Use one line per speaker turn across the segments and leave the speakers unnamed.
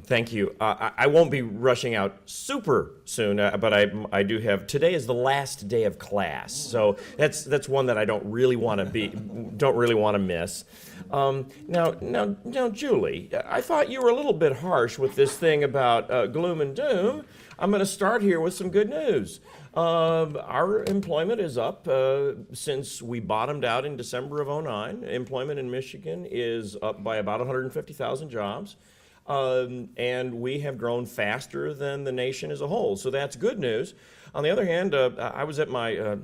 Thank you. I won't be rushing out super soon, but I do have. Today is the last day of class, so that's one that I don't really want to miss. Now, Julie, I thought you were a little bit harsh with this thing about gloom and doom. I'm going to start here with some good news. Our employment is up since we bottomed out in December of '09. Employment in Michigan is up by about 150,000 jobs. And we have grown faster than the nation as a whole. So that's good news. On the other hand, I was at my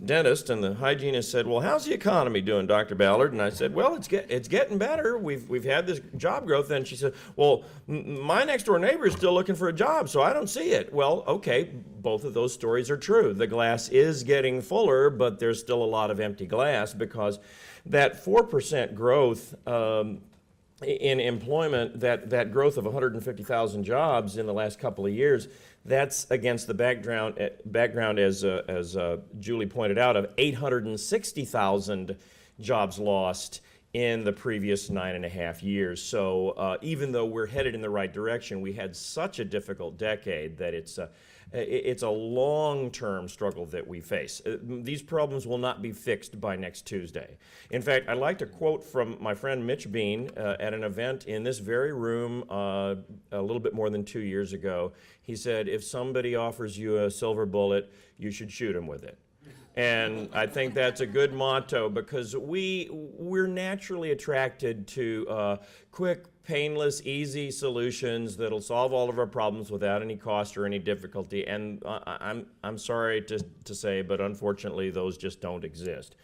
dentist, and the hygienist said, "Well, how's the economy doing, Dr. Ballard?" And I said, "Well, it's getting better. We've had this job growth." And she said, "Well, my next door neighbor is still looking for a job, so I don't see it." Well, okay, both of those stories are true. The glass is getting fuller, but there's still a lot of empty glass because that 4% growth in employment, that growth of 150,000 jobs in the last couple of years, that's against the background as Julie pointed out, of 860,000 jobs lost in the previous 9.5 years. So even though we're headed in the right direction, we had such a difficult decade that it's a long-term struggle that we face. These problems will not be fixed by next Tuesday. In fact, I'd like to quote from my friend Mitch Bean at an event in this very room a little bit more than 2 years ago. He said, "If somebody offers you a silver bullet, you should shoot him with it." And I think that's a good motto because we're naturally attracted to quick, painless, easy solutions that'll solve all of our problems without any cost or any difficulty. And I'm sorry to say, but unfortunately, those just don't exist.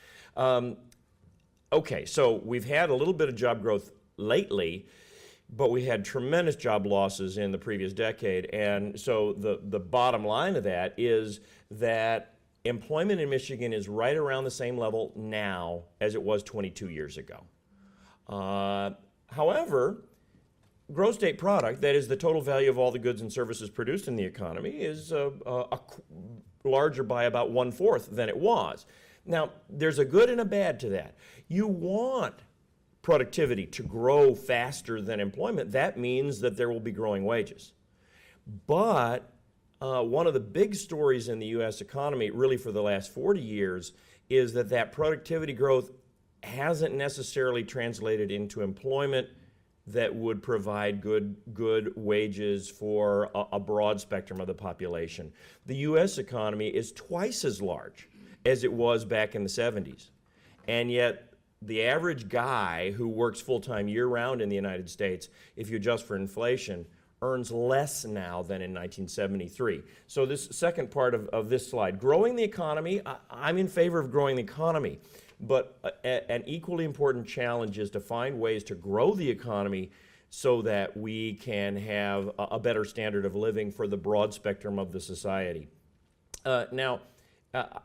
Okay, so we've had a little bit of job growth lately, but we had tremendous job losses in the previous decade. And so the bottom line of that is that employment in Michigan is right around the same level now as it was 22 years ago. However, gross state product, that is the total value of all the goods and services produced in the economy, is larger by about 1/4 than it was. Now, there's a good and a bad to that. You want productivity to grow faster than employment. That means that there will be growing wages. But one of the big stories in the U.S. economy, really for the last 40 years, is that productivity growth hasn't necessarily translated into employment that would provide good wages for a broad spectrum of the population. The U.S. economy is twice as large as it was back in the 70s. And yet, the average guy who works full-time year-round in the United States, if you adjust for inflation, earns less now than in 1973. So this second part of this slide, growing the economy, I'm in favor of growing the economy, but an equally important challenge is to find ways to grow the economy so that we can have a better standard of living for the broad spectrum of the society. Now,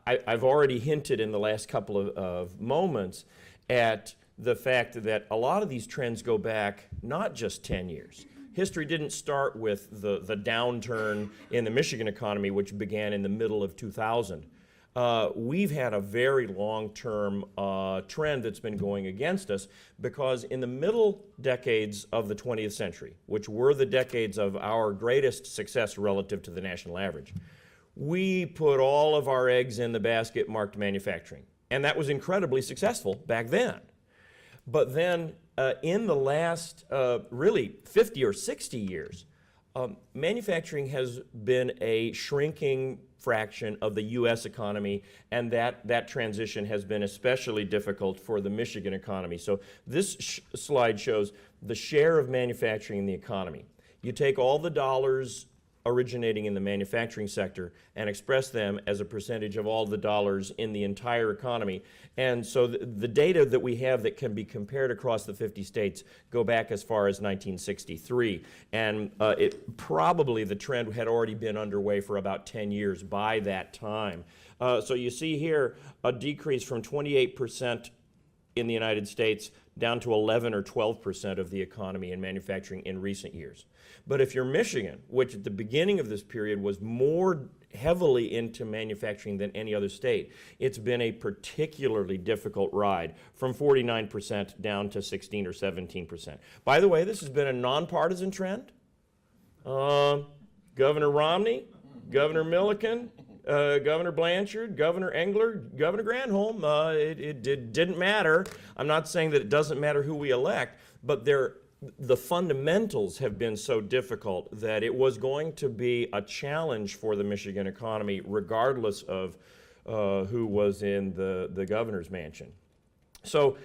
I've already hinted in the last couple of moments at the fact that a lot of these trends go back not just 10 years. History didn't start with the downturn in the Michigan economy, which began in the middle of 2000. We've had a very long-term trend that's been going against us because in the middle decades of the 20th century, which were the decades of our greatest success relative to the national average, we put all of our eggs in the basket marked manufacturing. And that was incredibly successful back then. But then in the last really 50 or 60 years, manufacturing has been a shrinking fraction of the U.S. economy, and that transition has been especially difficult for the Michigan economy. So this slide shows the share of manufacturing in the economy. You take all the dollars originating in the manufacturing sector and express them as a percentage of all the dollars in the entire economy. And so the data that we have that can be compared across the 50 states go back as far as 1963. And probably the trend had already been underway for about 10 years by that time. So you see here a decrease from 28% in the United States down to 11 or 12% of the economy in manufacturing in recent years. But if you're Michigan, which at the beginning of this period was more heavily into manufacturing than any other state, it's been a particularly difficult ride from 49% down to 16 or 17%. By the way, this has been a nonpartisan trend. Governor Romney, Governor Milliken, Governor Blanchard, Governor Engler, Governor Granholm. It didn't matter. I'm not saying that it doesn't matter who we elect, but the fundamentals have been so difficult that it was going to be a challenge for the Michigan economy, regardless of who was in the governor's mansion. So,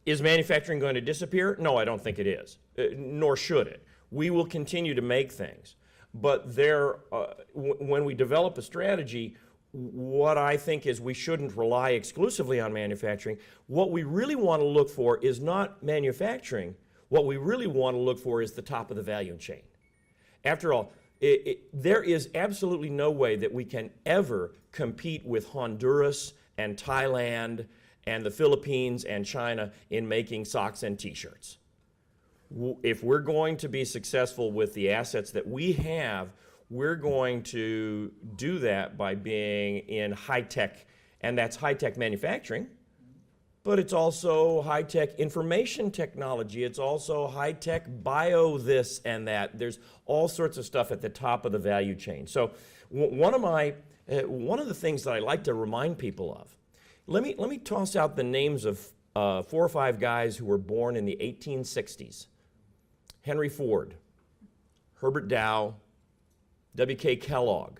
is manufacturing going to disappear? No, I don't think it is, nor should it. We will continue to make things. But when we develop a strategy, what I think is we shouldn't rely exclusively on manufacturing. What we really want to look for is not manufacturing. What we really want to look for is the top of the value chain. After all, there is absolutely no way that we can ever compete with Honduras and Thailand and the Philippines and China in making socks and t-shirts. If we're going to be successful with the assets that we have, we're going to do that by being in high-tech, and that's high-tech manufacturing, but it's also high-tech information technology. It's also high-tech bio this and that. There's all sorts of stuff at the top of the value chain. So one of the things that I like to remind people of, let me toss out the names of 4 or 5 guys who were born in the 1860s. Henry Ford, Herbert Dow, W.K. Kellogg,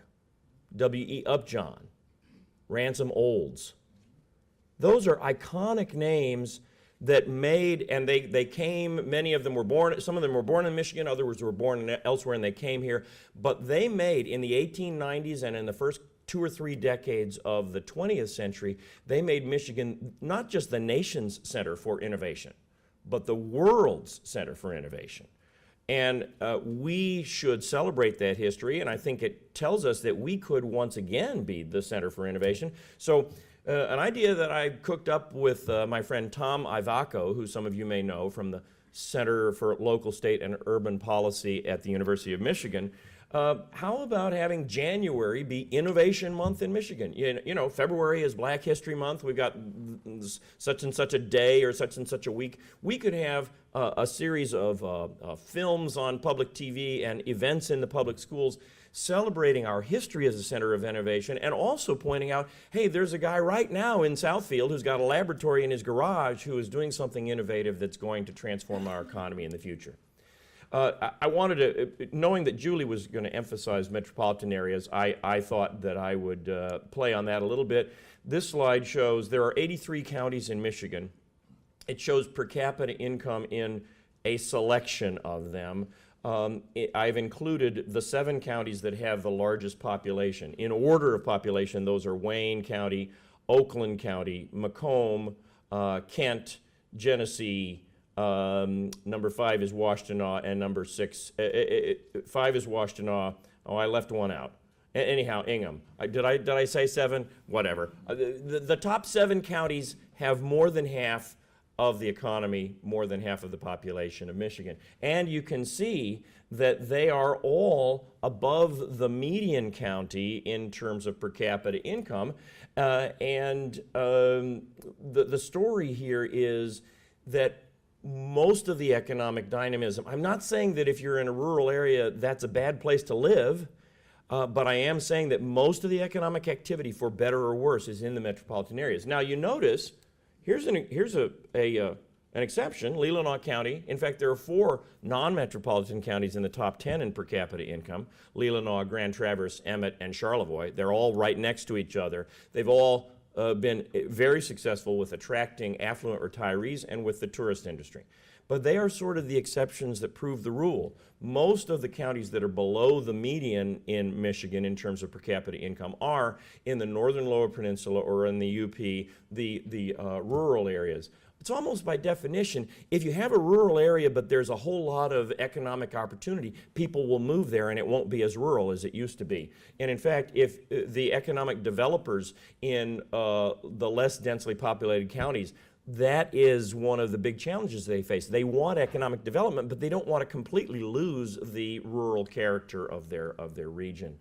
W.E. Upjohn, Ransom Olds. Those are iconic names that made, and they came, many of them were born, some of them were born in Michigan, others were born elsewhere and they came here, but they made, in the 1890s and in the first 2 or 3 decades of the 20th century, they made Michigan not just the nation's center for innovation, but the world's center for innovation. And we should celebrate that history, and I think it tells us that we could once again be the center for innovation. So an idea that I cooked up with my friend Tom Ivacco, who some of you may know from the Center for Local, State, and Urban Policy at the University of Michigan. How about having January be Innovation Month in Michigan? You know, February is Black History Month. We've got such and such a day or such and such a week. We could have a series of films on public TV and events in the public schools celebrating our history as a center of innovation and also pointing out, hey, there's a guy right now in Southfield who's got a laboratory in his garage who is doing something innovative that's going to transform our economy in the future. I wanted to, knowing that Julie was going to emphasize metropolitan areas, I thought that I would play on that a little bit. This slide shows there are 83 counties in Michigan. It shows per capita income in a selection of them. I've included the 7 counties that have the largest population. In order of population, those are Wayne County, Oakland County, Macomb, Kent, Genesee. Number 5 is Washtenaw, and number 5 is Washtenaw. Oh, I left one out. Anyhow, Ingham. Did I say 7? Whatever. The top 7 counties have more than half of the economy, more than half of the population of Michigan. And you can see that they are all above the median county in terms of per capita income. The story here is that most of the economic dynamism, I'm not saying that if you're in a rural area that's a bad place to live, but I am saying that most of the economic activity, for better or worse, is in the metropolitan areas. Now you notice, here's an exception, Leelanau County. In fact, there are 4 non-metropolitan counties in the top 10 in per capita income: Leelanau, Grand Traverse, Emmett, and Charlevoix. They're all right next to each other. They've all been very successful with attracting affluent retirees and with the tourist industry. But they are sort of the exceptions that prove the rule. Most of the counties that are below the median in Michigan in terms of per capita income are in the northern Lower Peninsula or in the UP, the rural areas. It's almost by definition, if you have a rural area but there's a whole lot of economic opportunity, people will move there and it won't be as rural as it used to be. And in fact, if the economic developers in the less densely populated counties, that is one of the big challenges they face. They want economic development, but they don't want to completely lose the rural character of their region.